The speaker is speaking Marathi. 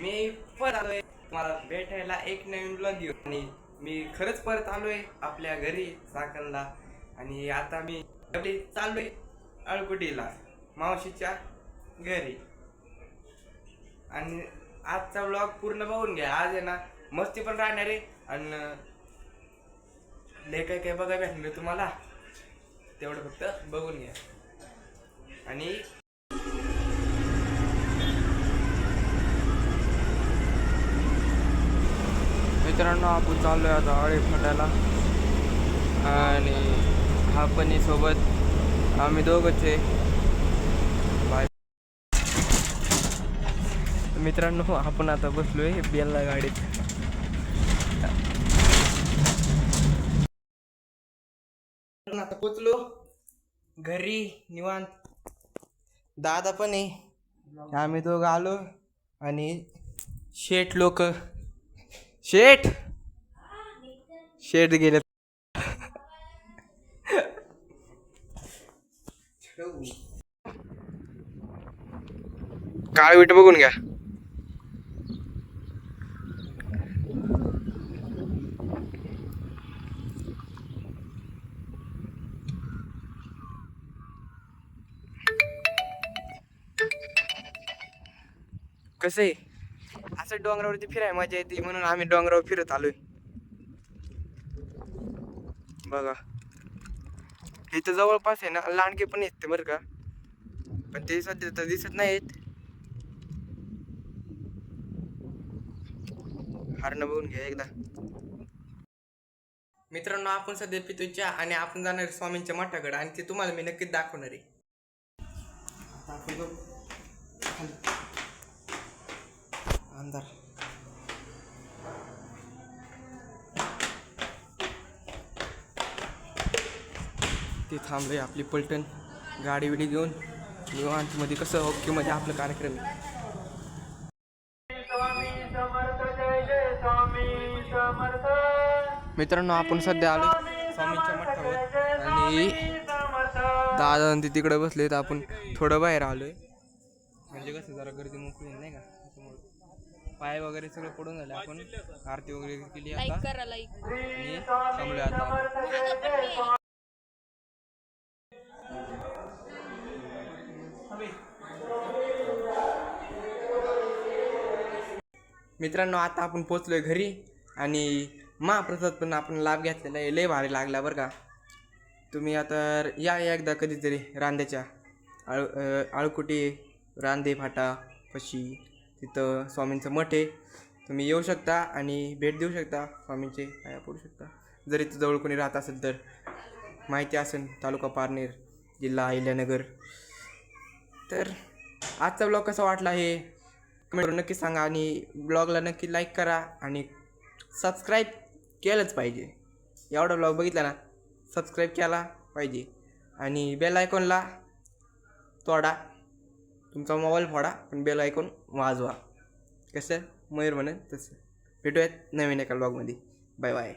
मी परत आलोय मला भेटायला एक नवीन ब्लॉग घेऊन आणि मी खरंच परत आलोय आपल्या घरी चाकणला. आणि आता मी चाललोय अळकुटीला मावशीच्या घरी. आणि आजचा ब्लॉग पूर्ण बघून घ्या. आज आहे ना मस्ती पण राहणार आहे आणि लय काय काय बघा भेटणार तुम्हाला, तेवढं फक्त बघून घ्या. आणि मित्रांनो आपण चाललोय आता आळे फाटायला आणि हा पण सोबत आम्ही दोघंच आहे. बाय मित्रांनो, आपण आता बसलोय बेलला गाडीत. आता पोचलो घरी निवांत. दादा पण आहे, आम्ही दोघं आलो आणि शेठ लोक शेठ गेले. काळ विट बघून घ्या. कसं आहे असं डोंगरावरती फिराय मजा येते म्हणून आम्ही डोंगरावर फिरत आलोय. बघा इथं जवळपास आहे ना लांडगे पण येते बरं का, पण ते सध्या तर दिसत नाहीत. हरणं बघून घ्या एकदा. मित्रांनो, आपण सध्या पितोय चहा आणि आपण जाणार आहे स्वामींच्या मठाकडे आणि ते तुम्हाला मी नक्कीच दाखवणार आहे. अंधार ते थांबले आपली पलटण गाडी विडी घेऊन निवांत मध्ये. कसं ओके मध्ये आपलं कार्यक्रम आहे. मित्रांनो, आपण सध्या आलो स्वामींच्या मठावर आणि दादा ते तिकडे बसले. तर आपण थोडं बाहेर आलोय म्हणजे कसं जरा गर्दी मोकळी नाही का, पाय वगैरे सगळं पडून झालं. आपण आरती वगैरे केली आता आणि थांबलोय आता. मित्रांनो, आता आपण पोचलोय घरी आणि महाप्रसाद पण आपण लाभ घेतलेला आहे. लय भारी लागला बरं का. तुम्ही आता या एकदा कधीतरी रांदेच्या आळकुटी रांदे फाटा पशी तिथं स्वामींचं मठ आहे. तुम्ही येऊ शकता आणि भेट देऊ शकता, स्वामींचे पाया पडू शकता. जर इथं जवळ कोणी राहत असेल तर माहिती असेल, तालुका पारनेर, जिल्हा अहिल्यानगर. तर आजचा ब्लॉग कसा वाटला हे कमेंट नक्की सांगा आणि ब्लॉगला नक्की लाईक करा आणि सबस्क्राईब केलंच पाहिजे. एवढा ब्लॉग बघितला ना, सबस्क्राईब केला पाहिजे आणि बेल आयकॉनला तोडा. तुमचा मोबाईल फोडा पण बेल आयकॉन वाजवा. कसं मयूर म्हणेन तसं. भेटूयात नवीन एका ब्लॉगमध्ये. Bye bye.